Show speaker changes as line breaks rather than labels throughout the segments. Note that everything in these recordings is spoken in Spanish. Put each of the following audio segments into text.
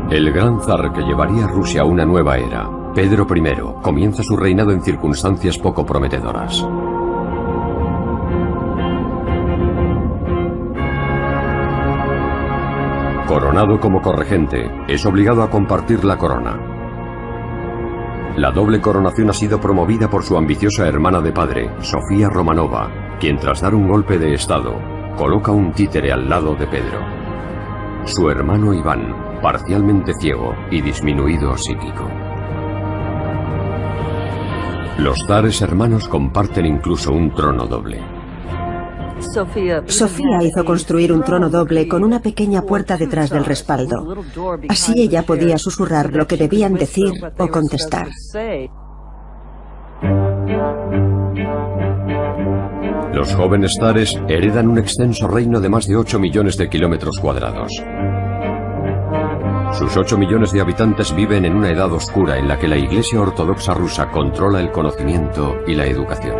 El gran zar que llevaría a Rusia a una nueva era, Pedro I, comienza su reinado en circunstancias poco prometedoras. Coronado como corregente, es obligado a compartir la corona. La doble coronación ha sido promovida por su ambiciosa hermana de padre, Sofía Romanova, quien tras dar un golpe de estado, coloca un títere al lado de Pedro. Su hermano Iván, parcialmente ciego y disminuido psíquico. Los zares hermanos comparten incluso un trono doble.
Sofía hizo construir un trono doble con una pequeña puerta detrás del respaldo. Así ella podía susurrar lo que debían decir o contestar.
Los jóvenes zares heredan un extenso reino de más de 8 millones de kilómetros cuadrados. Sus 8 millones de habitantes viven en una edad oscura en la que la Iglesia Ortodoxa rusa controla el conocimiento y la educación.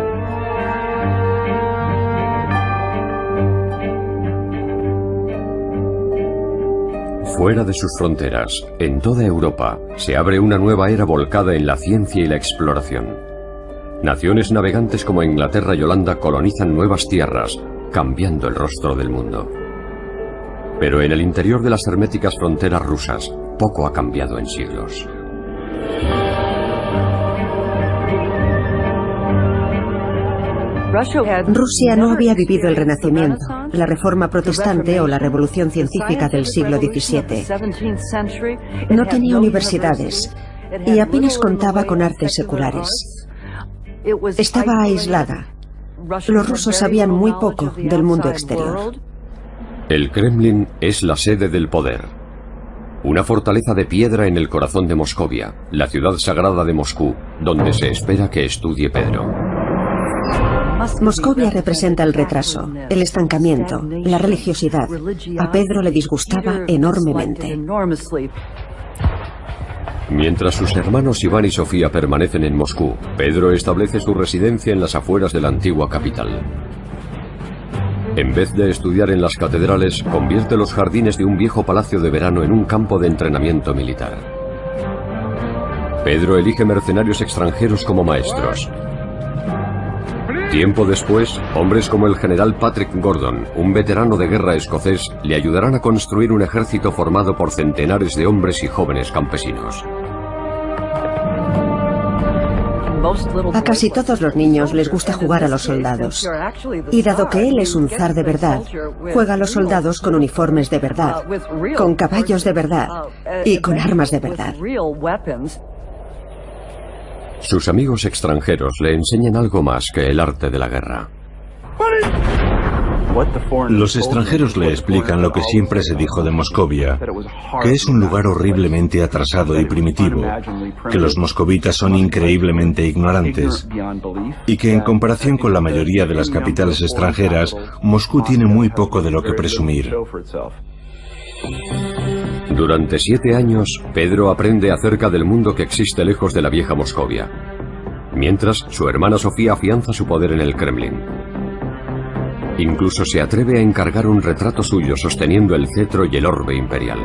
Fuera de sus fronteras, en toda Europa, se abre una nueva era volcada en la ciencia y la exploración. Naciones navegantes como Inglaterra y Holanda colonizan nuevas tierras, cambiando el rostro del mundo. Pero en el interior de las herméticas fronteras rusas, poco ha cambiado en siglos.
Rusia no había vivido el Renacimiento, la Reforma Protestante o la Revolución Científica del siglo XVII. No tenía universidades y apenas contaba con artes seculares. Estaba aislada. Los rusos sabían muy poco del mundo exterior.
El Kremlin es la sede del poder. Una fortaleza de piedra en el corazón de Moscovia, la ciudad sagrada de Moscú, donde se espera que estudie Pedro.
Moscovia representa el retraso, el estancamiento, la religiosidad. A Pedro le disgustaba enormemente.
Mientras sus hermanos Iván y Sofía permanecen en Moscú, Pedro establece su residencia en las afueras de la antigua capital. En vez de estudiar en las catedrales, convierte los jardines de un viejo palacio de verano en un campo de entrenamiento militar. Pedro elige mercenarios extranjeros como maestros. Tiempo después, hombres como el general Patrick Gordon, un veterano de guerra escocés, le ayudarán a construir un ejército formado por centenares de hombres y jóvenes campesinos.
A casi todos los niños les gusta jugar a los soldados. Y dado que él es un zar de verdad, juega a los soldados con uniformes de verdad, con caballos de verdad y con armas de verdad.
Sus amigos extranjeros le enseñan algo más que el arte de la guerra.
Los extranjeros le explican lo que siempre se dijo de Moscovia, que es un lugar horriblemente atrasado y primitivo, que los moscovitas son increíblemente ignorantes y que en comparación con la mayoría de las capitales extranjeras, Moscú tiene muy poco de lo que presumir.
Durante 7 años, Pedro aprende acerca del mundo que existe lejos de la vieja Moscovia, mientras su hermana Sofía afianza su poder en el Kremlin. Incluso se atreve a encargar un retrato suyo sosteniendo el cetro y el orbe imperial.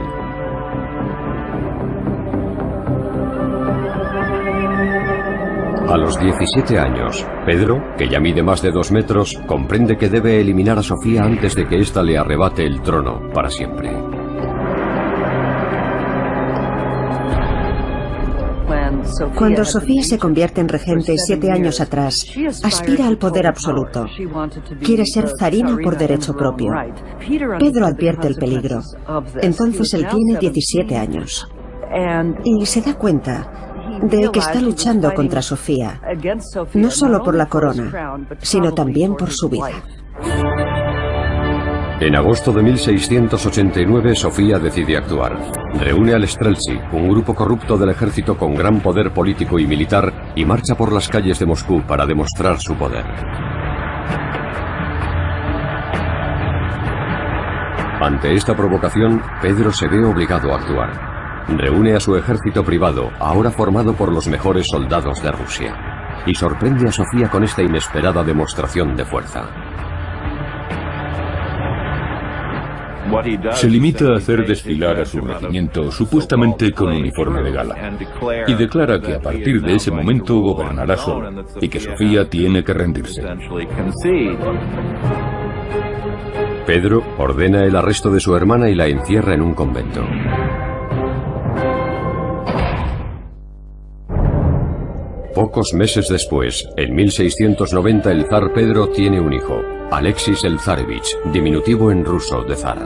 A los 17 años, Pedro, que ya mide más de 2 metros, comprende que debe eliminar a Sofía antes de que ésta le arrebate el trono para siempre.
Cuando Sofía se convierte en regente 7 años atrás, aspira al poder absoluto. Quiere ser zarina por derecho propio. Pedro advierte el peligro. Entonces él tiene 17 años. Y se da cuenta de que está luchando contra Sofía, no solo por la corona, sino también por su vida.
En agosto de 1689, Sofía decide actuar. Reúne al Streltsy, un grupo corrupto del ejército con gran poder político y militar, y marcha por las calles de Moscú para demostrar su poder. Ante esta provocación, Pedro se ve obligado a actuar. Reúne a su ejército privado, ahora formado por los mejores soldados de Rusia, y sorprende a Sofía con esta inesperada demostración de fuerza.
Se limita a hacer desfilar a su regimiento supuestamente con uniforme de gala y declara que a partir de ese momento gobernará solo y que Sofía tiene que rendirse.
Pedro ordena el arresto de su hermana y la encierra en un convento. Pocos meses después, en 1690, el zar Pedro tiene un hijo, Alexis el Zarevich, diminutivo en ruso de zar.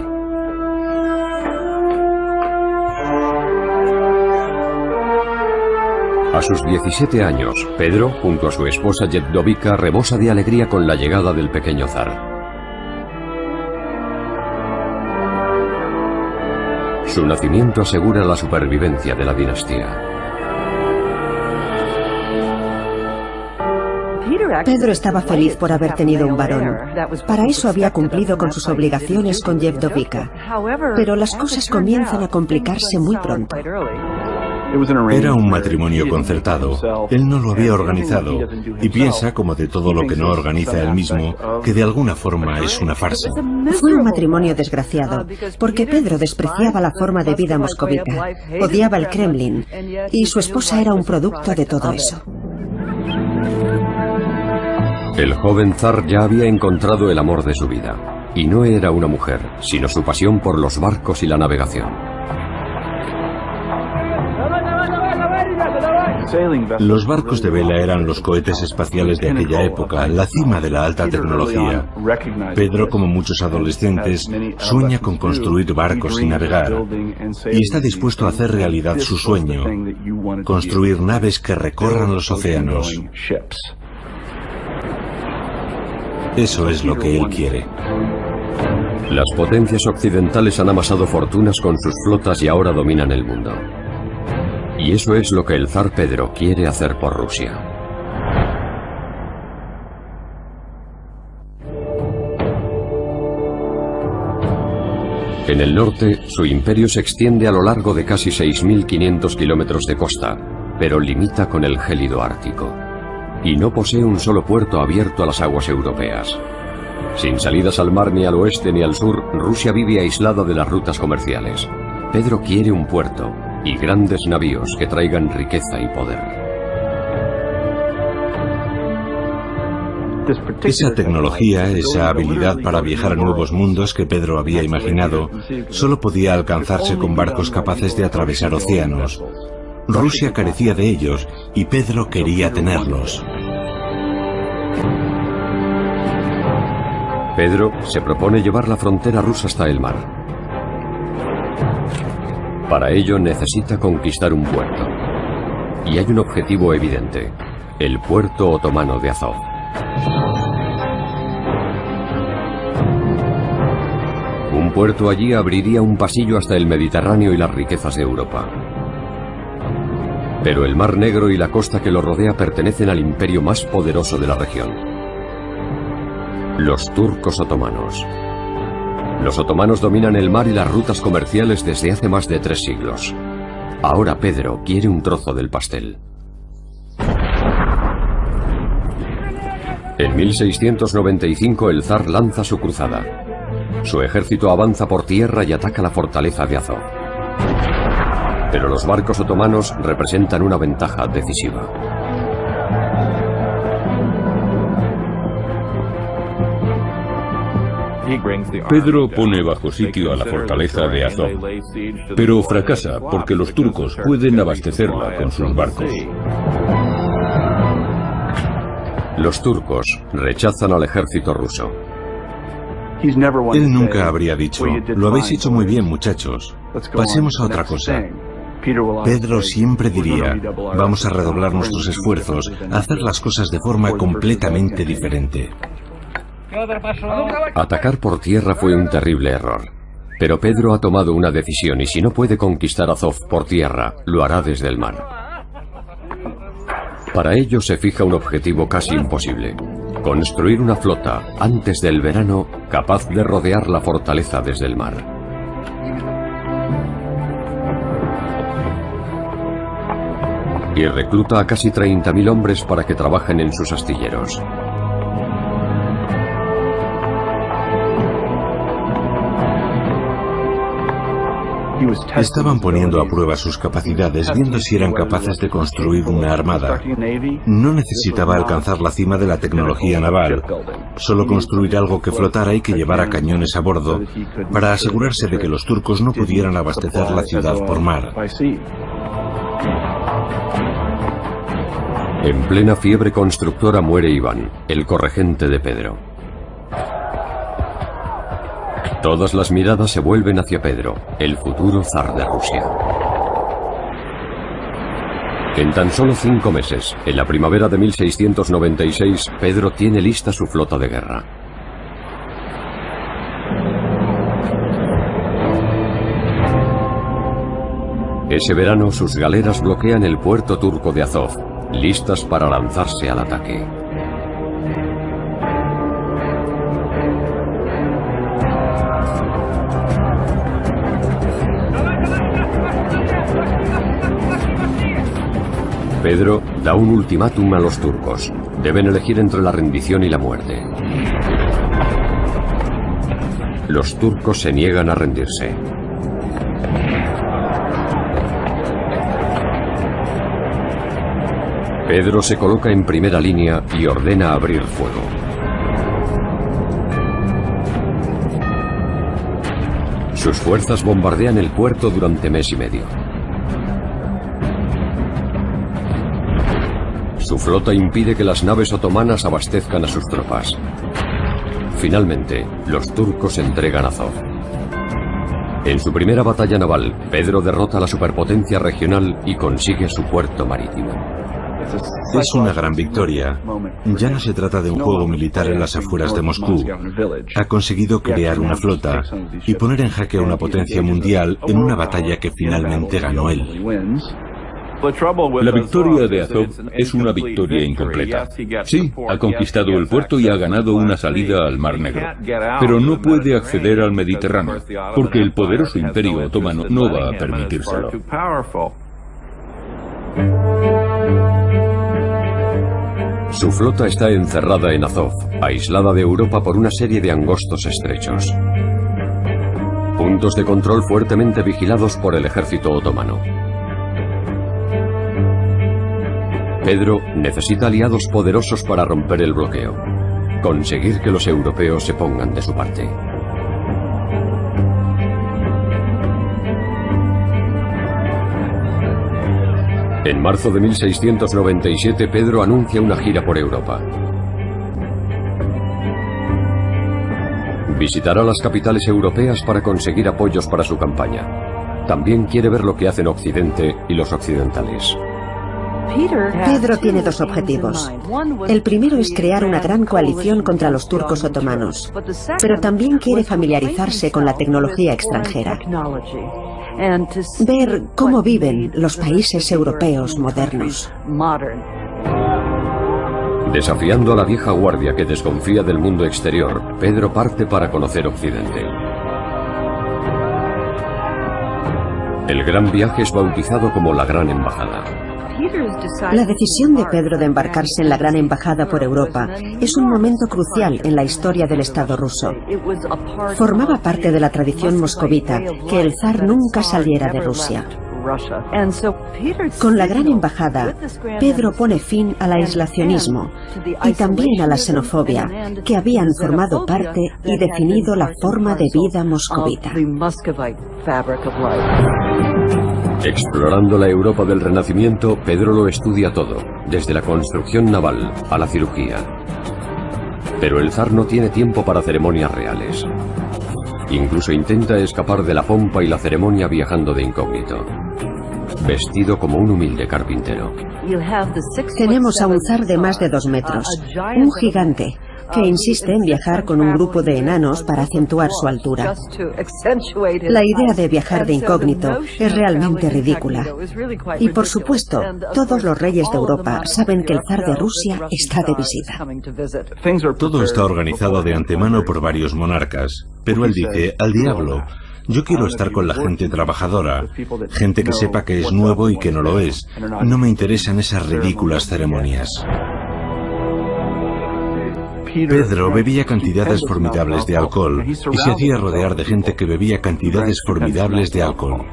A sus 17 años, Pedro, junto a su esposa Yevdovika, rebosa de alegría con la llegada del pequeño zar. Su nacimiento asegura la supervivencia de la dinastía.
Pedro estaba feliz por haber tenido un varón. Para eso había cumplido con sus obligaciones con Yevdovika. Pero las cosas comienzan a complicarse muy pronto.
Era un matrimonio concertado. Él no lo había organizado y piensa, como de todo lo que no organiza él mismo, que de alguna forma es una farsa.
Fue un matrimonio desgraciado, porque Pedro despreciaba la forma de vida moscovita, odiaba el Kremlin, y su esposa era un producto de todo eso.
El joven zar ya había encontrado el amor de su vida, y no era una mujer, sino su pasión por los barcos y la navegación.
Los barcos de vela eran los cohetes espaciales de aquella época, la cima de la alta tecnología. Pedro, como muchos adolescentes, sueña con construir barcos y navegar, y está dispuesto a hacer realidad su sueño, construir naves que recorran los océanos. Eso es lo que él quiere.
Las potencias occidentales han amasado fortunas con sus flotas y ahora dominan el mundo. Y eso es lo que el zar Pedro quiere hacer por Rusia. En el norte, su imperio se extiende a lo largo de casi 6.500 kilómetros de costa, pero limita con el gélido Ártico. Y no posee un solo puerto abierto a las aguas europeas. Sin salidas al mar ni al oeste ni al sur, Rusia vive aislada de las rutas comerciales. Pedro quiere un puerto y grandes navíos que traigan riqueza y poder.
Esa tecnología, esa habilidad para viajar a nuevos mundos que Pedro había imaginado, solo podía alcanzarse con barcos capaces de atravesar océanos. Rusia carecía de ellos y Pedro quería tenerlos.
Pedro se propone llevar la frontera rusa hasta el mar. Para ello necesita conquistar un puerto. Y hay un objetivo evidente: el puerto otomano de Azov. Un puerto allí abriría un pasillo hasta el Mediterráneo y las riquezas de Europa. Pero el Mar Negro y la costa que lo rodea pertenecen al imperio más poderoso de la región: los turcos otomanos. Los otomanos dominan el mar y las rutas comerciales desde hace más de 3 siglos. Ahora Pedro quiere un trozo del pastel. En 1695 el zar lanza su cruzada. Su ejército avanza por tierra y ataca la fortaleza de Azov. Pero los barcos otomanos representan una ventaja decisiva.
Pedro pone bajo sitio a la fortaleza de Azov, pero fracasa porque los turcos pueden abastecerla con sus barcos.
Los turcos rechazan al ejército ruso.
Él nunca habría dicho: lo habéis hecho muy bien, muchachos, pasemos a otra cosa. Pedro siempre diría: vamos a redoblar nuestros esfuerzos, a hacer las cosas de forma completamente diferente.
Atacar por tierra fue un terrible error. Pero Pedro ha tomado una decisión y si no puede conquistar Azov por tierra, lo hará desde el mar. Para ello se fija un objetivo casi imposible: construir una flota, antes del verano, capaz de rodear la fortaleza desde el mar. Y recluta a casi 30.000 hombres para que trabajen en sus astilleros.
Estaban poniendo a prueba sus capacidades, viendo si eran capaces de construir una armada. No necesitaba alcanzar la cima de la tecnología naval, solo construir algo que flotara y que llevara cañones a bordo, para asegurarse de que los turcos no pudieran abastecer la ciudad por mar.
En plena fiebre constructora muere Iván, el corregente de Pedro. Todas las miradas se vuelven hacia Pedro, el futuro zar de Rusia. En tan solo 5 meses, en la primavera de 1696, Pedro tiene lista su flota de guerra. Ese verano, sus galeras bloquean el puerto turco de Azov, listas para lanzarse al ataque. Pedro da un ultimátum a los turcos. Deben elegir entre la rendición y la muerte. Los turcos se niegan a rendirse. Pedro se coloca en primera línea y ordena abrir fuego. Sus fuerzas bombardean el puerto durante mes y medio. Su flota impide que las naves otomanas abastezcan a sus tropas. Finalmente, los turcos entregan Azov. En su primera batalla naval, Pedro derrota a la superpotencia regional y consigue su puerto marítimo.
Es una gran victoria. Ya no se trata de un juego militar en las afueras de Moscú. Ha conseguido crear una flota y poner en jaque a una potencia mundial en una batalla que finalmente ganó él.
La victoria de Azov es una victoria incompleta. Sí, ha conquistado el puerto y ha ganado una salida al Mar Negro, pero no puede acceder al Mediterráneo, porque el poderoso Imperio Otomano no va a permitírselo.
Su flota está encerrada en Azov, aislada de Europa por una serie de angostos estrechos. Puntos de control fuertemente vigilados por el ejército otomano. Pedro necesita aliados poderosos para romper el bloqueo, conseguir que los europeos se pongan de su parte. En marzo de 1697, Pedro anuncia una gira por Europa. Visitará las capitales europeas para conseguir apoyos para su campaña. También quiere ver lo que hacen Occidente y los occidentales.
Pedro tiene 2 objetivos. El primero es crear una gran coalición contra los turcos otomanos, pero también quiere familiarizarse con la tecnología extranjera. Ver cómo viven los países europeos modernos.
Desafiando a la vieja guardia que desconfía del mundo exterior, Pedro parte para conocer Occidente. El gran viaje es bautizado como la Gran Embajada.
La decisión de Pedro de embarcarse en la Gran Embajada por Europa es un momento crucial en la historia del Estado ruso. Formaba parte de la tradición moscovita que el zar nunca saliera de Rusia. Con la Gran Embajada, Pedro pone fin al aislacionismo y también a la xenofobia, que habían formado parte y definido la forma de vida moscovita.
Explorando la Europa del Renacimiento, Pedro lo estudia todo, desde la construcción naval a la cirugía. Pero el zar no tiene tiempo para ceremonias reales. Incluso intenta escapar de la pompa y la ceremonia viajando de incógnito, vestido como un humilde carpintero.
Tenemos a un zar de más de 2 metros, un gigante, que insiste en viajar con un grupo de enanos para acentuar su altura. La idea de viajar de incógnito es realmente ridícula. Y por supuesto, todos los reyes de Europa saben que el zar de Rusia está de visita.
Todo está organizado de antemano por varios monarcas, pero él dice, al diablo, yo quiero estar con la gente trabajadora, gente que sepa que es nuevo y que no lo es. No me interesan esas ridículas ceremonias. Pedro bebía cantidades formidables de alcohol y se hacía rodear de gente que bebía cantidades formidables de alcohol.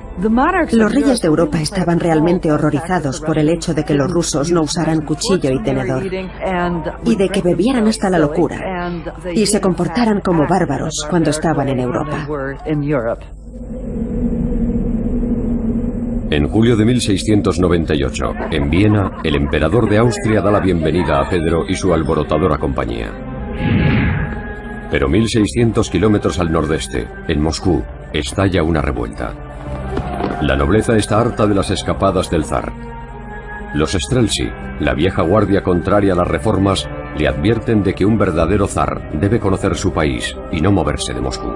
Los reyes de Europa estaban realmente horrorizados por el hecho de que los rusos no usaran cuchillo y tenedor, y de que bebieran hasta la locura, y se comportaran como bárbaros cuando estaban en Europa.
En julio de 1698, en Viena, el emperador de Austria da la bienvenida a Pedro y su alborotadora compañía. Pero 1600 kilómetros al nordeste, en Moscú, estalla una revuelta. La nobleza está harta de las escapadas del zar. Los Streltsy, la vieja guardia contraria a las reformas, le advierten de que un verdadero zar debe conocer su país y no moverse de Moscú.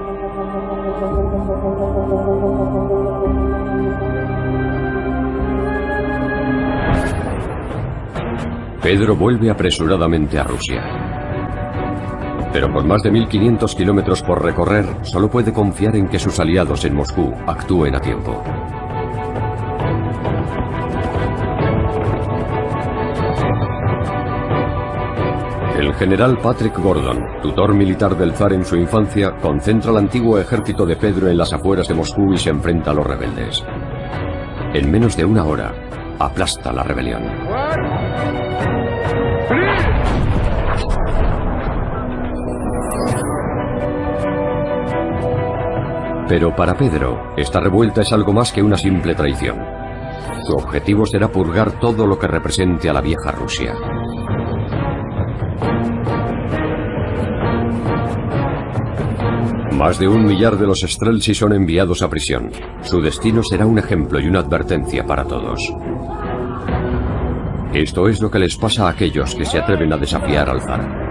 Pedro vuelve apresuradamente a Rusia. Pero con más de 1500 kilómetros por recorrer, solo puede confiar en que sus aliados en Moscú actúen a tiempo. El general Patrick Gordon, tutor militar del zar en su infancia, concentra el antiguo ejército de Pedro en las afueras de Moscú y se enfrenta a los rebeldes. En menos de una hora, aplasta la rebelión. Pero para Pedro, esta revuelta es algo más que una simple traición. Su objetivo será purgar todo lo que represente a la vieja Rusia. Más de 1 millar de los Streltsy son enviados a prisión. Su destino será un ejemplo y una advertencia para todos. Esto es lo que les pasa a aquellos que se atreven a desafiar al zar.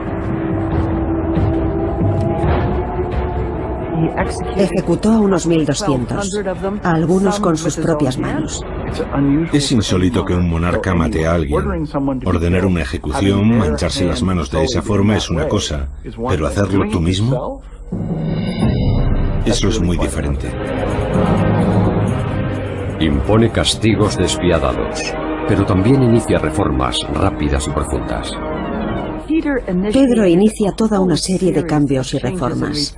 Ejecutó a unos 1200, a algunos con sus propias manos.
Es insólito que un monarca mate a alguien. Ordenar una ejecución, mancharse las manos de esa forma es una cosa, pero hacerlo tú mismo, eso es muy diferente.
Impone castigos despiadados, pero también inicia reformas rápidas y profundas.
Pedro inicia toda una serie de cambios y reformas.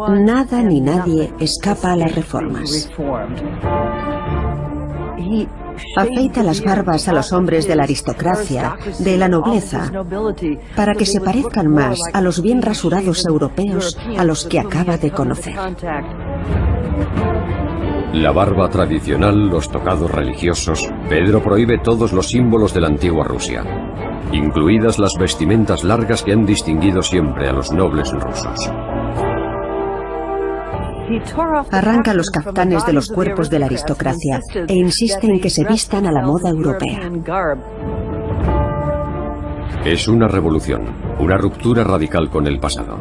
Nada ni nadie escapa a las reformas. Afeita las barbas a los hombres de la aristocracia, de la nobleza, para que se parezcan más a los bien rasurados europeos a los que acaba de conocer.
La barba tradicional, los tocados religiosos, Pedro prohíbe todos los símbolos de la antigua Rusia, incluidas las vestimentas largas que han distinguido siempre a los nobles rusos.
Arranca los caftanes de los cuerpos de la aristocracia e insiste en que se vistan a la moda europea.
Es una revolución, una ruptura radical con el pasado.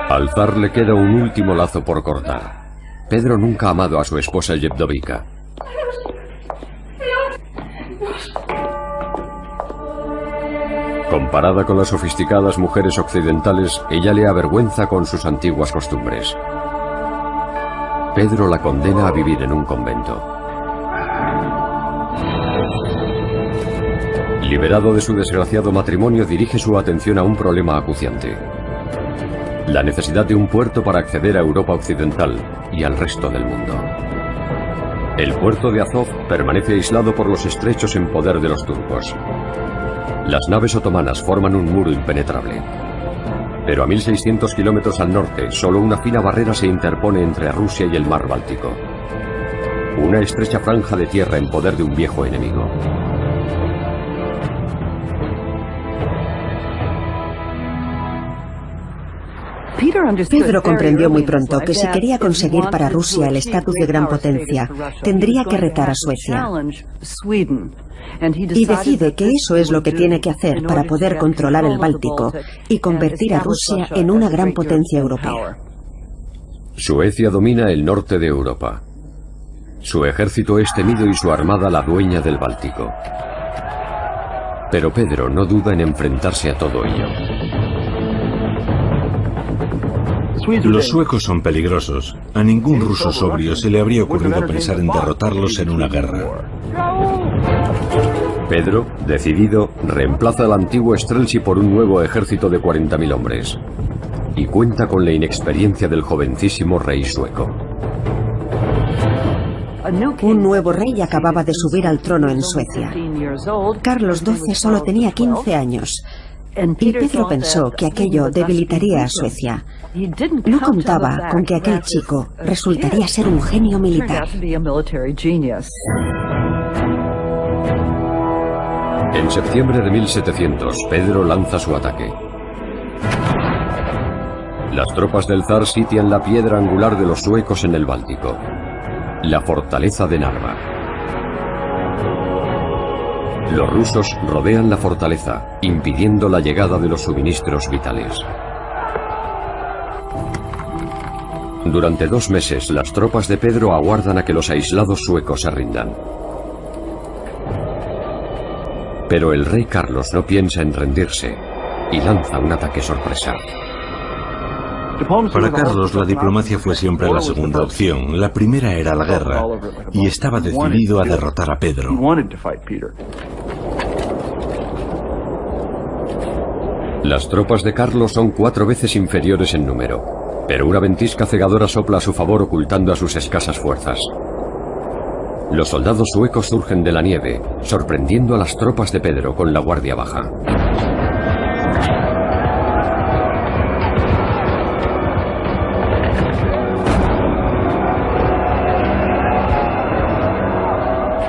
Al zar le queda un último lazo por cortar. Pedro nunca ha amado a su esposa Yevdovica. Comparada con las sofisticadas mujeres occidentales, ella le avergüenza con sus antiguas costumbres. Pedro la condena a vivir en un convento. Liberado de su desgraciado matrimonio, dirige su atención a un problema acuciante: la necesidad de un puerto para acceder a Europa occidental y al resto del mundo. El puerto de Azov permanece aislado por los estrechos en poder de los turcos. Las naves otomanas forman un muro impenetrable. Pero a 1600 kilómetros al norte, solo una fina barrera se interpone entre Rusia y el mar Báltico. Una estrecha franja de tierra en poder de un viejo enemigo.
Pedro comprendió muy pronto que si quería conseguir para Rusia el estatus de gran potencia, tendría que retar a Suecia. Y decide que eso es lo que tiene que hacer para poder controlar el Báltico y convertir a Rusia en una gran potencia europea.
Suecia domina el norte de Europa. Su ejército es temido y su armada la dueña del Báltico. Pero Pedro no duda en enfrentarse a todo ello.
Los suecos son peligrosos. A ningún ruso sobrio se le habría ocurrido pensar en derrotarlos en una guerra.
Pedro, decidido, reemplaza al antiguo Streltsy por un nuevo ejército de 40.000 hombres. Y cuenta con la inexperiencia del jovencísimo rey sueco.
Un nuevo rey acababa de subir al trono en Suecia. Carlos XII solo tenía 15 años. Y Pedro pensó que aquello debilitaría a Suecia. No contaba con que aquel chico resultaría ser un genio militar.
En septiembre de 1700, Pedro lanza su ataque. Las tropas del zar sitian la piedra angular de los suecos en el Báltico, la fortaleza de Narva. Los rusos rodean la fortaleza, impidiendo la llegada de los suministros vitales. Durante 2 meses, las tropas de Pedro aguardan a que los aislados suecos se rindan. Pero el rey Carlos no piensa en rendirse y lanza un ataque sorpresa.
Para Carlos, la diplomacia fue siempre la segunda opción. La primera era la guerra, y estaba decidido a derrotar a Pedro.
Las tropas de Carlos son 4 veces inferiores en número, pero una ventisca cegadora sopla a su favor ocultando a sus escasas fuerzas. Los soldados suecos surgen de la nieve, sorprendiendo a las tropas de Pedro con la guardia baja.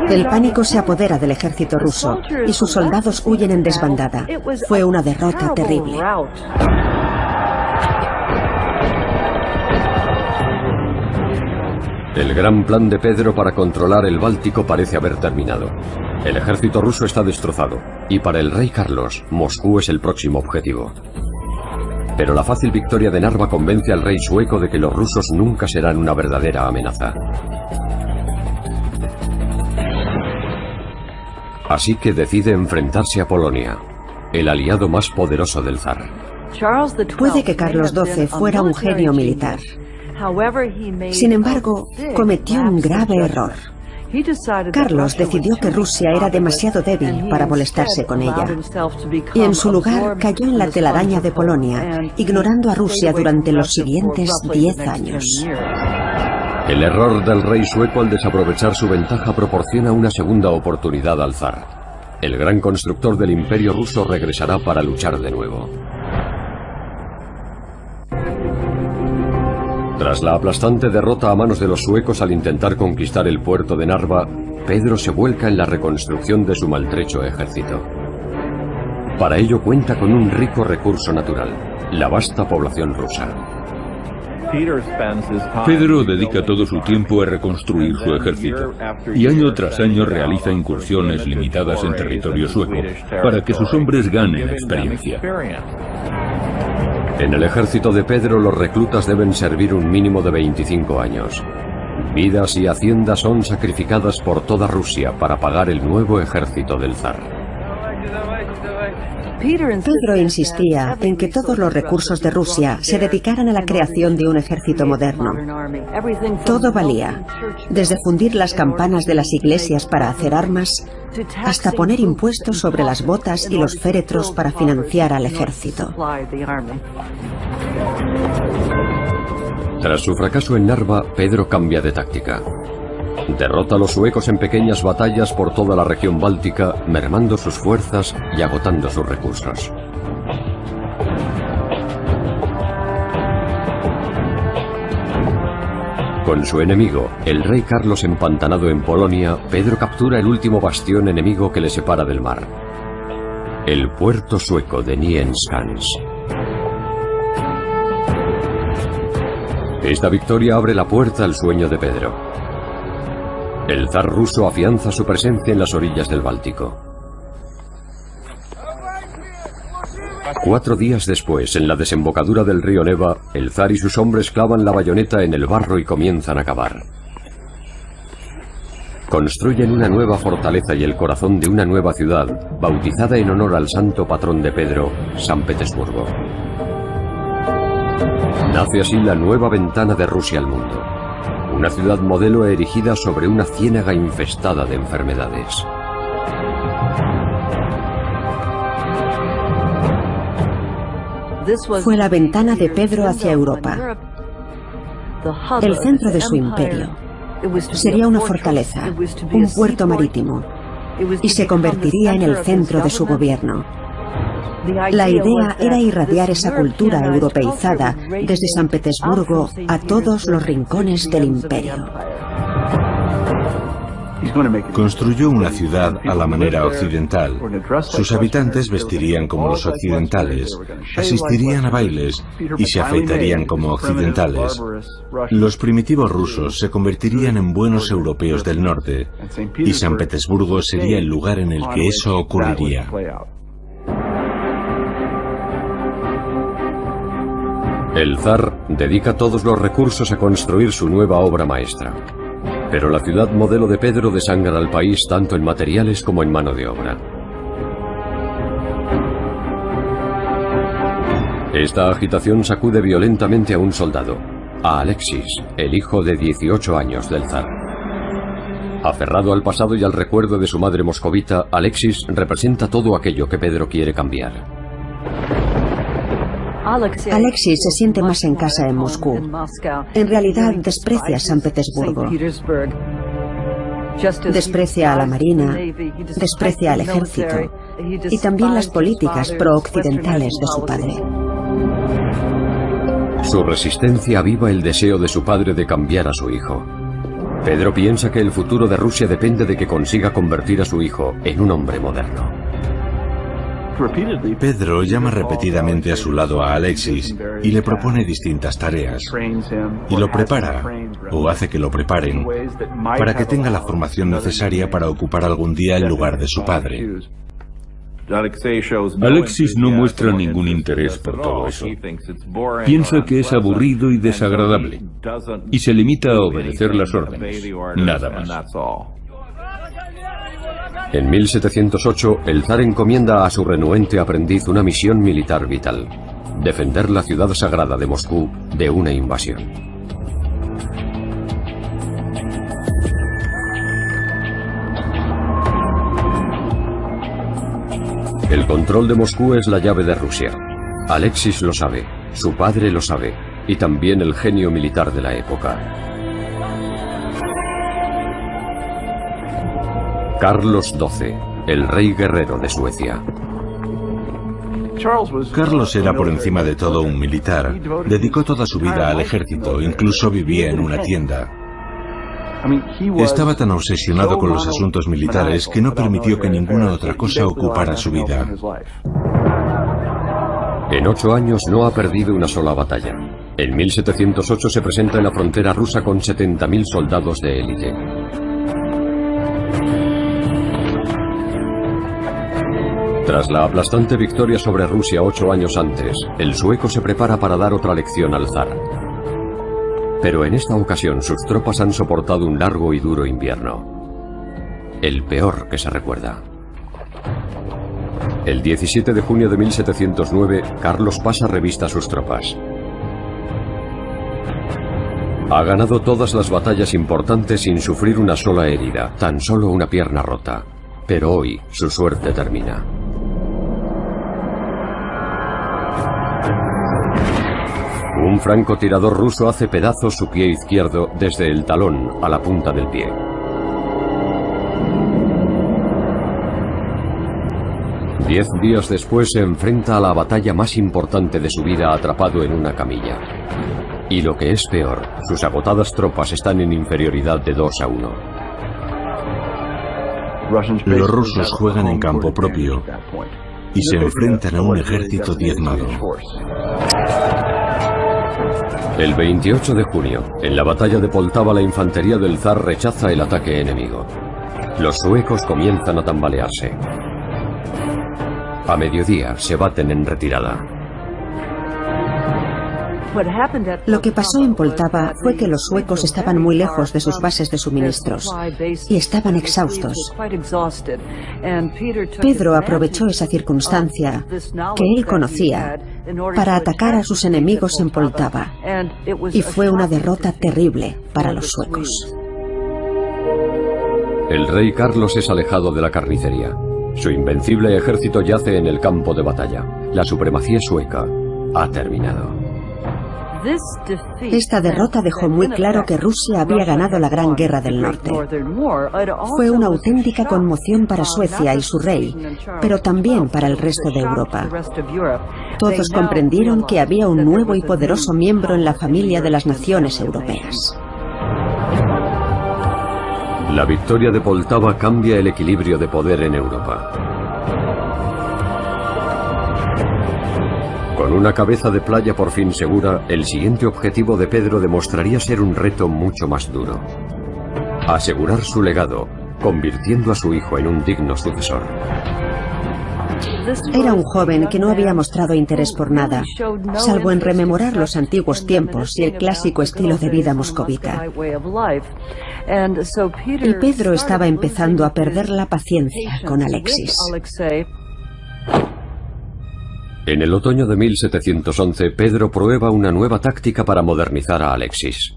El pánico se apodera del ejército ruso y sus soldados huyen en desbandada. Fue una derrota terrible.
El gran plan de Pedro para controlar el Báltico parece haber terminado. El ejército ruso está destrozado, y para el rey Carlos, Moscú es el próximo objetivo. Pero la fácil victoria de Narva convence al rey sueco de que los rusos nunca serán una verdadera amenaza. Así que decide enfrentarse a Polonia, el aliado más poderoso del zar.
Puede que Carlos XII fuera un genio militar. Sin embargo, cometió un grave error. Carlos decidió que Rusia era demasiado débil para molestarse con ella, y en su lugar cayó en la telaraña de Polonia, ignorando a Rusia durante los siguientes 10 años.
El error del rey sueco al desaprovechar su ventaja proporciona una segunda oportunidad al zar. El gran constructor del imperio ruso regresará para luchar de nuevo. Tras la aplastante derrota a manos de los suecos al intentar conquistar el puerto de Narva, Pedro se vuelca en la reconstrucción de su maltrecho ejército. Para ello cuenta con un rico recurso natural, la vasta población rusa.
Pedro dedica todo su tiempo a reconstruir su ejército y año tras año realiza incursiones limitadas en territorio sueco para que sus hombres ganen experiencia.
En el ejército de Pedro los reclutas deben servir un mínimo de 25 años. Vidas y haciendas son sacrificadas por toda Rusia para pagar el nuevo ejército del zar.
Pedro insistía en que todos los recursos de Rusia se dedicaran a la creación de un ejército moderno. Todo valía, desde fundir las campanas de las iglesias para hacer armas, hasta poner impuestos sobre las botas y los féretros para financiar al ejército.
Tras su fracaso en Narva, Pedro cambia de táctica. Derrota a los suecos en pequeñas batallas por toda la región báltica, mermando sus fuerzas y agotando sus recursos. Con su enemigo, el rey Carlos empantanado en Polonia, Pedro captura el último bastión enemigo que le separa del mar: el puerto sueco de Nyenskans. Esta victoria abre la puerta al sueño de Pedro. El zar ruso afianza su presencia en las orillas del Báltico. 4 días después, en la desembocadura del río Neva, el zar y sus hombres clavan la bayoneta en el barro y comienzan a cavar. Construyen una nueva fortaleza y el corazón de una nueva ciudad, bautizada en honor al santo patrón de Pedro, San Petersburgo. Nace así la nueva ventana de Rusia al mundo. Una ciudad modelo erigida sobre una ciénaga infestada de enfermedades.
Fue la ventana de Pedro hacia Europa, el centro de su imperio. Sería una fortaleza, un puerto marítimo, y se convertiría en el centro de su gobierno. La idea era irradiar esa cultura europeizada desde San Petersburgo a todos los rincones del imperio.
Construyó una ciudad a la manera occidental. Sus habitantes vestirían como los occidentales, asistirían a bailes y se afeitarían como occidentales. Los primitivos rusos se convertirían en buenos europeos del norte, y San Petersburgo sería el lugar en el que eso ocurriría.
El zar dedica todos los recursos a construir su nueva obra maestra. Pero la ciudad modelo de Pedro desangra al país tanto en materiales como en mano de obra. Esta agitación sacude violentamente a un soldado, a Alexis, el hijo de 18 años del zar. Aferrado al pasado y al recuerdo de su madre moscovita, Alexis representa todo aquello que Pedro quiere cambiar.
Alexis se siente más en casa en Moscú. En realidad desprecia San Petersburgo. Desprecia a la marina, desprecia al ejército y también las políticas pro-occidentales de su padre.
Su resistencia aviva el deseo de su padre de cambiar a su hijo. Pedro piensa que el futuro de Rusia depende de que consiga convertir a su hijo en un hombre moderno.
Pedro llama repetidamente a su lado a Alexis y le propone distintas tareas. Y lo prepara, o hace que lo preparen, para que tenga la formación necesaria para ocupar algún día el lugar de su padre.
Alexis no muestra ningún interés por todo eso. Piensa que es aburrido y desagradable, y se limita a obedecer las órdenes, nada más.
En 1708, el zar encomienda a su renuente aprendiz una misión militar vital: defender la ciudad sagrada de Moscú de una invasión. El control de Moscú es la llave de Rusia. Alexis lo sabe, su padre lo sabe, y también el genio militar de la época. Carlos XII, el rey guerrero de Suecia.
Carlos era por encima de todo un militar. Dedicó toda su vida al ejército, incluso vivía en una tienda. Estaba tan obsesionado con los asuntos militares que no permitió que ninguna otra cosa ocupara su vida.
En 8 años no ha perdido una sola batalla. En 1708 se presenta en la frontera rusa con 70.000 soldados de élite. Tras la aplastante victoria sobre Rusia 8 años antes, el sueco se prepara para dar otra lección al zar. Pero en esta ocasión sus tropas han soportado un largo y duro invierno. El peor que se recuerda. El 17 de junio de 1709, Carlos pasa revista a sus tropas. Ha ganado todas las batallas importantes sin sufrir una sola herida, tan solo una pierna rota. Pero hoy su suerte termina. Un francotirador ruso hace pedazos su pie izquierdo desde el talón a la punta del pie. Diez días después se enfrenta a la batalla más importante de su vida atrapado en una camilla. Y lo que es peor, sus agotadas tropas están en inferioridad de 2-1.
Los rusos juegan en campo propio y se enfrentan a un ejército diezmado.
El 28 de junio, en la batalla de Poltava, la infantería del zar rechaza el ataque enemigo. Los suecos comienzan a tambalearse. A mediodía se baten en retirada.
Lo que pasó en Poltava fue que los suecos estaban muy lejos de sus bases de suministros y estaban exhaustos. Pedro aprovechó esa circunstancia que él conocía para atacar a sus enemigos en Poltava, y fue una derrota terrible para los suecos.
El rey Carlos es alejado de la carnicería. Su invencible ejército yace en el campo de batalla. La supremacía sueca ha terminado.
Esta derrota dejó muy claro que Rusia había ganado la Gran Guerra del Norte. Fue una auténtica conmoción para Suecia y su rey, pero también para el resto de Europa. Todos comprendieron que había un nuevo y poderoso miembro en la familia de las naciones europeas.
La victoria de Poltava cambia el equilibrio de poder en Europa. Con una cabeza de playa por fin segura, el siguiente objetivo de Pedro demostraría ser un reto mucho más duro: asegurar su legado, convirtiendo a su hijo en un digno sucesor.
Era un joven que no había mostrado interés por nada, salvo en rememorar los antiguos tiempos y el clásico estilo de vida moscovita. Y Pedro estaba empezando a perder la paciencia con Alexis.
En el otoño de 1711, Pedro prueba una nueva táctica para modernizar a Alexis: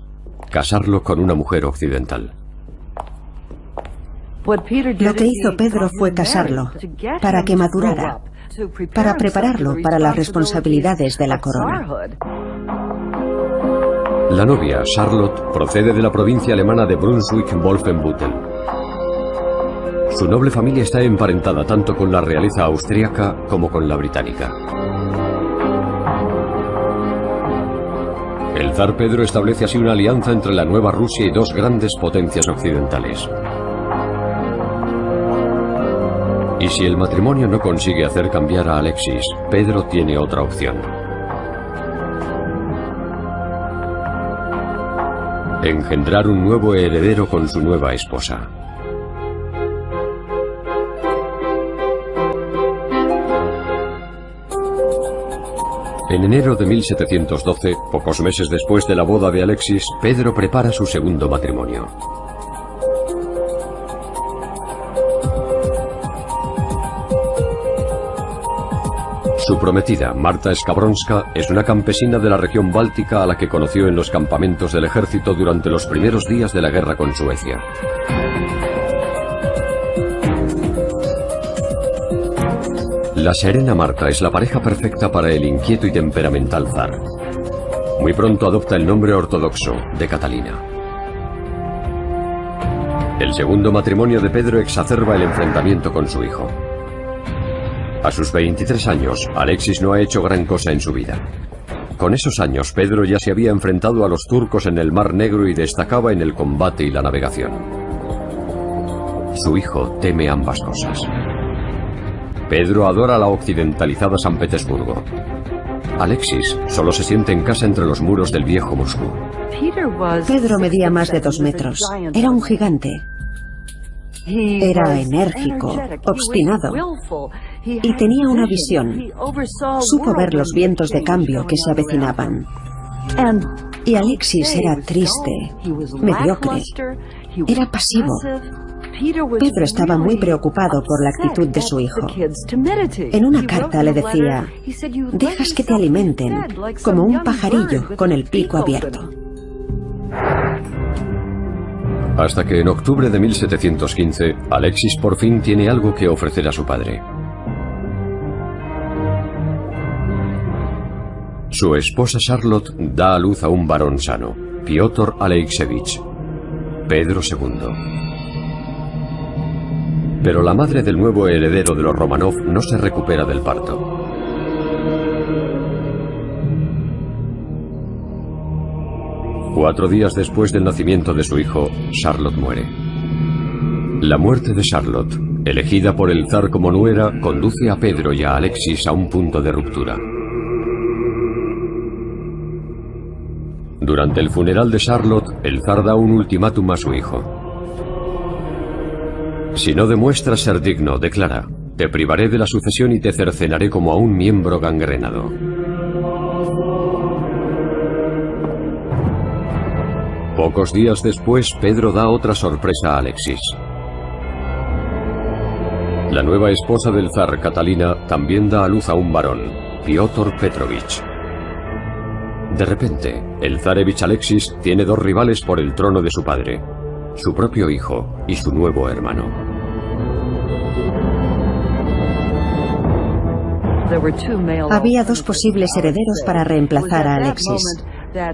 casarlo con una mujer occidental.
Lo que hizo Pedro fue casarlo, para que madurara, para prepararlo para las responsabilidades de la corona.
La novia, Charlotte, procede de la provincia alemana de Brunswick-Wolfenbüttel. Su noble familia está emparentada tanto con la realeza austríaca como con la británica. El zar Pedro establece así una alianza entre la nueva Rusia y dos grandes potencias occidentales. Y si el matrimonio no consigue hacer cambiar a Alexis, Pedro tiene otra opción: engendrar un nuevo heredero con su nueva esposa. En enero de 1712, pocos meses después de la boda de Alexis, Pedro prepara su segundo matrimonio. Su prometida, Marta Skabronska, es una campesina de la región báltica a la que conoció en los campamentos del ejército durante los primeros días de la guerra con Suecia. La serena Marta es la pareja perfecta para el inquieto y temperamental zar. Muy pronto adopta el nombre ortodoxo de Catalina. El segundo matrimonio de Pedro exacerba el enfrentamiento con su hijo. A sus 23 años, Alexis no ha hecho gran cosa en su vida. Con esos años, Pedro ya se había enfrentado a los turcos en el Mar Negro y destacaba en el combate y la navegación. Su hijo teme ambas cosas. Pedro adora la occidentalizada San Petersburgo. Alexis solo se siente en casa entre los muros del viejo Moscú.
Pedro medía más de 2 metros. Era un gigante. Era enérgico, obstinado, y tenía una visión. Supo ver los vientos de cambio que se avecinaban. Y Alexis era triste, mediocre, era pasivo. Pedro estaba muy preocupado por la actitud de su hijo. En una carta le decía: dejas que te alimenten, como un pajarillo con el pico abierto.
Hasta que en octubre de 1715, Alexis por fin tiene algo que ofrecer a su padre. Su esposa Charlotte da a luz a un varón sano, Piotr Alexeyevich, Pedro II. Pero la madre del nuevo heredero de los Romanov no se recupera del parto. Cuatro días después del nacimiento de su hijo, Charlotte muere. La muerte de Charlotte, elegida por el zar como nuera, conduce a Pedro y a Alexis a un punto de ruptura. Durante el funeral de Charlotte, el zar da un ultimátum a su hijo. Si no demuestras ser digno, declara, te privaré de la sucesión y te cercenaré como a un miembro gangrenado. Pocos días después, Pedro da otra sorpresa a Alexis. La nueva esposa del zar, Catalina, también da a luz a un varón, Piotr Petrovich. De repente, el zarevich Alexis tiene dos rivales por el trono de su padre, su propio hijo y su nuevo hermano.
Había dos posibles herederos para reemplazar a Alexis.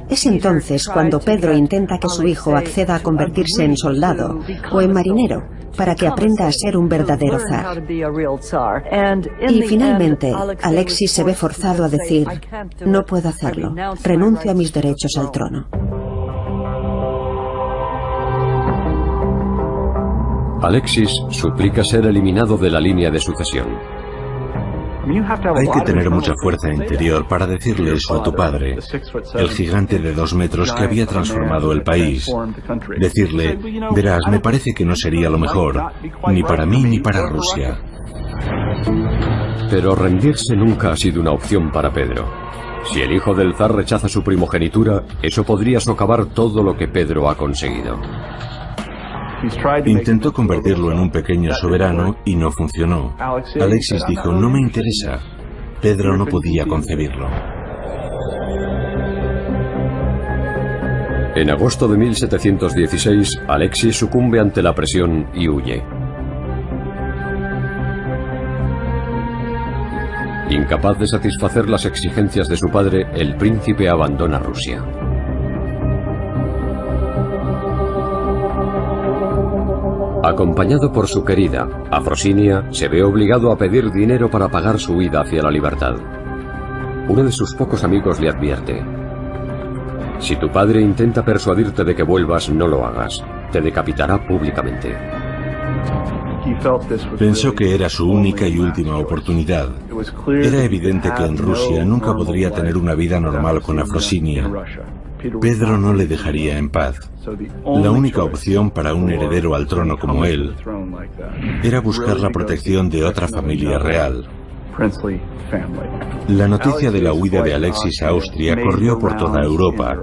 Es entonces cuando Pedro intenta que su hijo acceda a convertirse en soldado o en marinero para que aprenda a ser un verdadero zar. Y finalmente, Alexis se ve forzado a decir: no puedo hacerlo, renuncio a mis derechos al trono.
Alexis suplica ser eliminado de la línea de sucesión.
Hay que tener mucha fuerza interior para decirle eso a tu padre, el gigante de 2 metros que había transformado el país. Decirle: verás, me parece que no sería lo mejor, ni para mí ni para Rusia.
Pero rendirse nunca ha sido una opción para Pedro. Si el hijo del zar rechaza su primogenitura, eso podría socavar todo lo que Pedro ha conseguido.
Intentó convertirlo en un pequeño soberano y no funcionó. Alexis dijo: no me interesa. Pedro no podía concebirlo.
En agosto de 1716, Alexis sucumbe ante la presión y huye. Incapaz de satisfacer las exigencias de su padre, el príncipe abandona Rusia. Acompañado por su querida, Afrosinia, se ve obligado a pedir dinero para pagar su huida hacia la libertad. Uno de sus pocos amigos le advierte: si tu padre intenta persuadirte de que vuelvas, no lo hagas. Te decapitará públicamente.
Pensó que era su única y última oportunidad. Era evidente que en Rusia nunca podría tener una vida normal con Afrosinia. Pedro no le dejaría en paz. La única opción para un heredero al trono como él era buscar la protección de otra familia real. La noticia de la huida de Alexis a Austria corrió por toda Europa.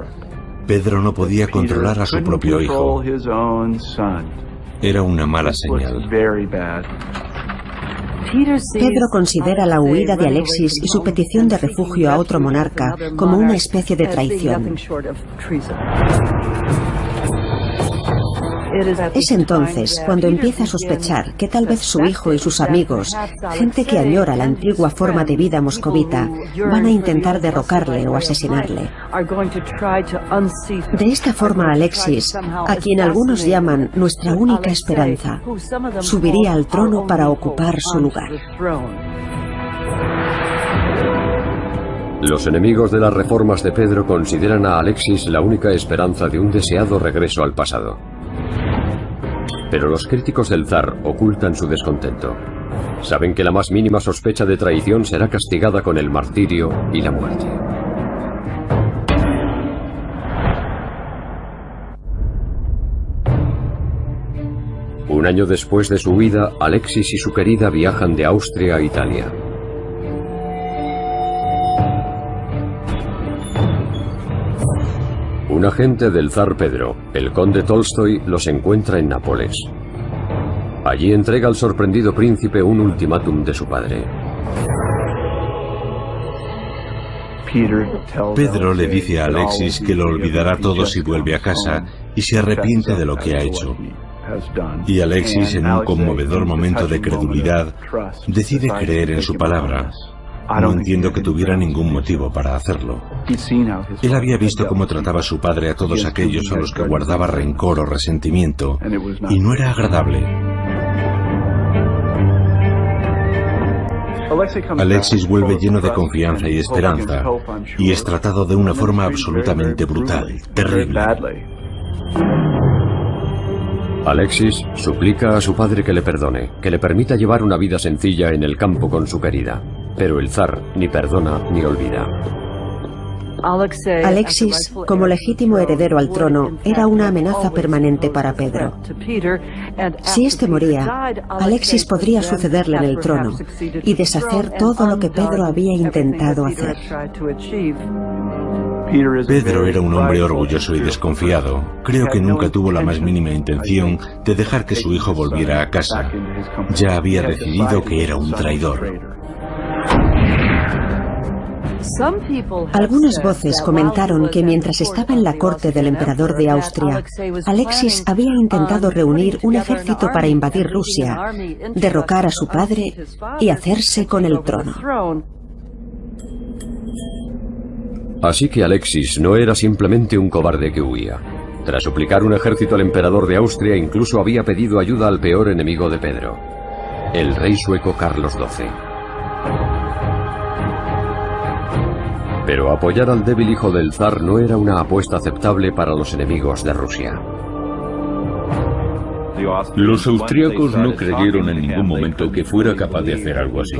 Pedro no podía controlar a su propio hijo. Era una mala señal.
Pedro considera la huida de Alexis y su petición de refugio a otro monarca como una especie de traición. Es entonces cuando empieza a sospechar que tal vez su hijo y sus amigos, gente que añora la antigua forma de vida moscovita, van a intentar derrocarle o asesinarle. De esta forma, Alexis, a quien algunos llaman nuestra única esperanza, subiría al trono para ocupar su lugar.
Los enemigos de las reformas de Pedro consideran a Alexis la única esperanza de un deseado regreso al pasado. Pero los críticos del zar ocultan su descontento. Saben que la más mínima sospecha de traición será castigada con el martirio y la muerte. Un año después de su huida, Alexis y su querida viajan de Austria a Italia. Un agente del zar Pedro, el conde Tolstoy, los encuentra en Nápoles. Allí entrega al sorprendido príncipe un ultimátum de su padre.
Pedro le dice a Alexis que lo olvidará todo si vuelve a casa y se arrepiente de lo que ha hecho. Y Alexis, en un conmovedor momento de credulidad, decide creer en su palabra. No entiendo que tuviera ningún motivo para hacerlo. Él había visto cómo trataba a su padre a todos aquellos a los que guardaba rencor o resentimiento, y no era agradable. Alexis vuelve lleno de confianza y esperanza, y es tratado de una forma absolutamente brutal, terrible.
Alexis suplica a su padre que le perdone, que le permita llevar una vida sencilla en el campo con su querida. Pero el zar ni perdona ni olvida.
Alexis, como legítimo heredero al trono, era una amenaza permanente para Pedro. Si éste moría, Alexis podría sucederle en el trono y deshacer todo lo que Pedro había intentado hacer.
Pedro era un hombre orgulloso y desconfiado. Creo que nunca tuvo la más mínima intención de dejar que su hijo volviera a casa. Ya había decidido que era un traidor.
Algunas voces comentaron que mientras estaba en la corte del emperador de Austria, Alexis había intentado reunir un ejército para invadir Rusia, derrocar a su padre y hacerse con el trono.
Así que Alexis no era simplemente un cobarde que huía. Tras suplicar un ejército al emperador de Austria, incluso había pedido ayuda al peor enemigo de Pedro, el rey sueco Carlos XII. Pero apoyar al débil hijo del zar no era una apuesta aceptable para los enemigos de Rusia.
Los austríacos no creyeron en ningún momento que fuera capaz de hacer algo así.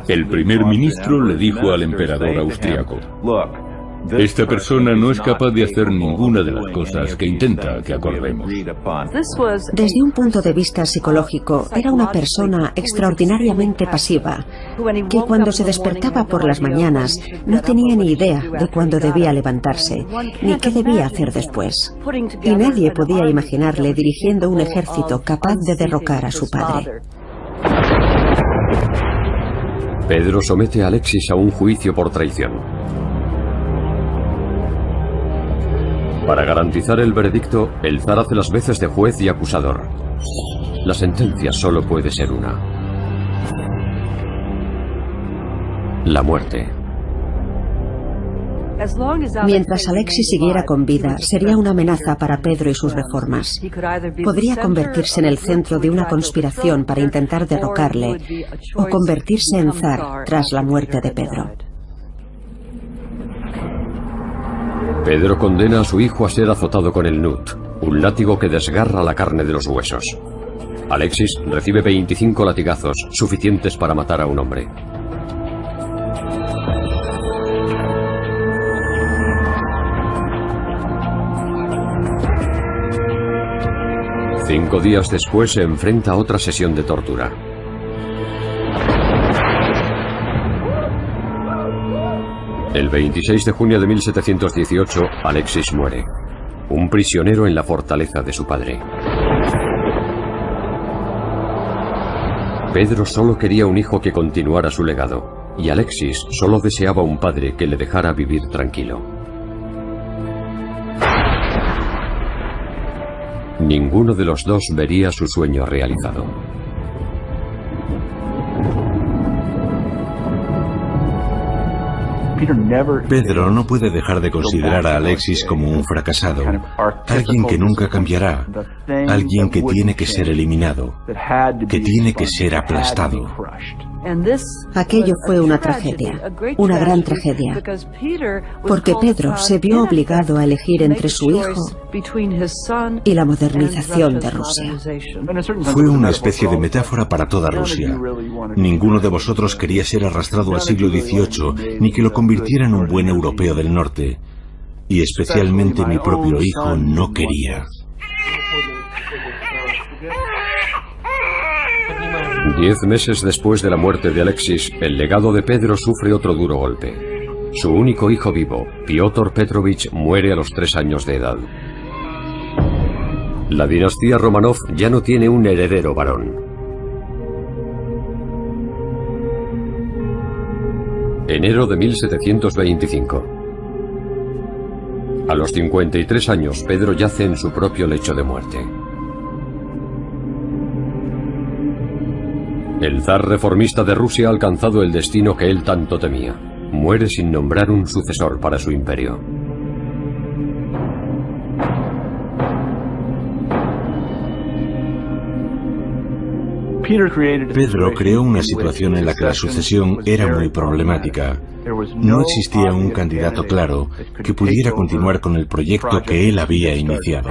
El primer ministro le dijo al emperador austríaco: esta persona no es capaz de hacer ninguna de las cosas que intenta que acordemos.
Desde un punto de vista psicológico, era una persona extraordinariamente pasiva, que cuando se despertaba por las mañanas no tenía ni idea de cuándo debía levantarse, ni qué debía hacer después. Y nadie podía imaginarle dirigiendo un ejército capaz de derrocar a su padre.
Pedro somete a Alexis a un juicio por traición. Para garantizar el veredicto, el zar hace las veces de juez y acusador. La sentencia solo puede ser una: la muerte.
Mientras Alexis siguiera con vida, sería una amenaza para Pedro y sus reformas. Podría convertirse en el centro de una conspiración para intentar derrocarle, o convertirse en zar tras la muerte de Pedro.
Pedro condena a su hijo a ser azotado con el nut, un látigo que desgarra la carne de los huesos. Alexis recibe 25 latigazos, suficientes para matar a un hombre. Cinco días después se enfrenta a otra sesión de tortura. El 26 de junio de 1718, Alexis muere, un prisionero en la fortaleza de su padre. Pedro solo quería un hijo que continuara su legado, y Alexis solo deseaba un padre que le dejara vivir tranquilo. Ninguno de los dos vería su sueño realizado.
Pedro no puede dejar de considerar a Alexis como un fracasado, alguien que nunca cambiará, alguien que tiene que ser eliminado, que tiene que ser aplastado.
Aquello fue una tragedia, una gran tragedia, porque Pedro se vio obligado a elegir entre su hijo y la modernización de Rusia.
Fue una especie de metáfora para toda Rusia. Ninguno de vosotros quería ser arrastrado al siglo XVIII, ni que lo convirtiera en un buen europeo del norte. Y especialmente mi propio hijo no quería.
10 meses después de la muerte de Alexis, el legado de Pedro sufre otro duro golpe. Su único hijo vivo, Piotr Petrovich, muere a los 3 años de edad. La dinastía Romanov ya no tiene un heredero varón. Enero de 1725. A los 53 años, Pedro yace en su propio lecho de muerte. El zar reformista de Rusia ha alcanzado el destino que él tanto temía. Muere sin nombrar un sucesor para su imperio.
Pedro creó una situación en la que la sucesión era muy problemática. No existía un candidato claro que pudiera continuar con el proyecto que él había iniciado.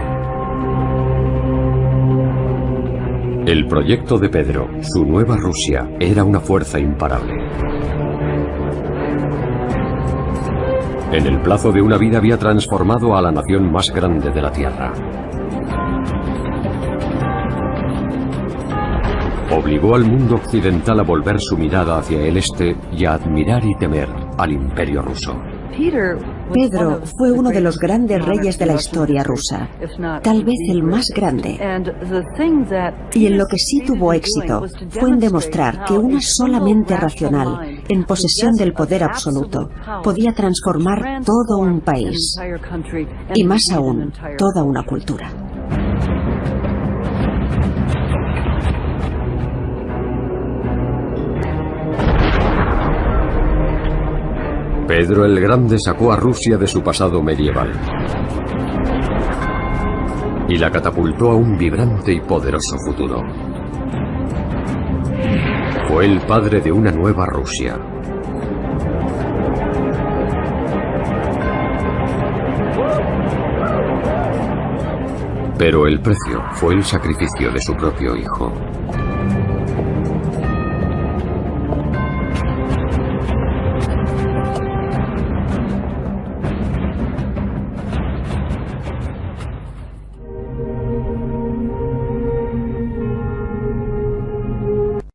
El proyecto de Pedro, su nueva Rusia, era una fuerza imparable. En el plazo de una vida había transformado a la nación más grande de la Tierra. Obligó al mundo occidental a volver su mirada hacia el este y a admirar y temer al Imperio ruso.
Pedro fue uno de los grandes reyes de la historia rusa, tal vez el más grande. Y en lo que sí tuvo éxito fue en demostrar que una sola mente racional, en posesión del poder absoluto, podía transformar todo un país, y más aún, toda una cultura.
Pedro el Grande sacó a Rusia de su pasado medieval y la catapultó a un vibrante y poderoso futuro. Fue el padre de una nueva Rusia. Pero el precio fue el sacrificio de su propio hijo.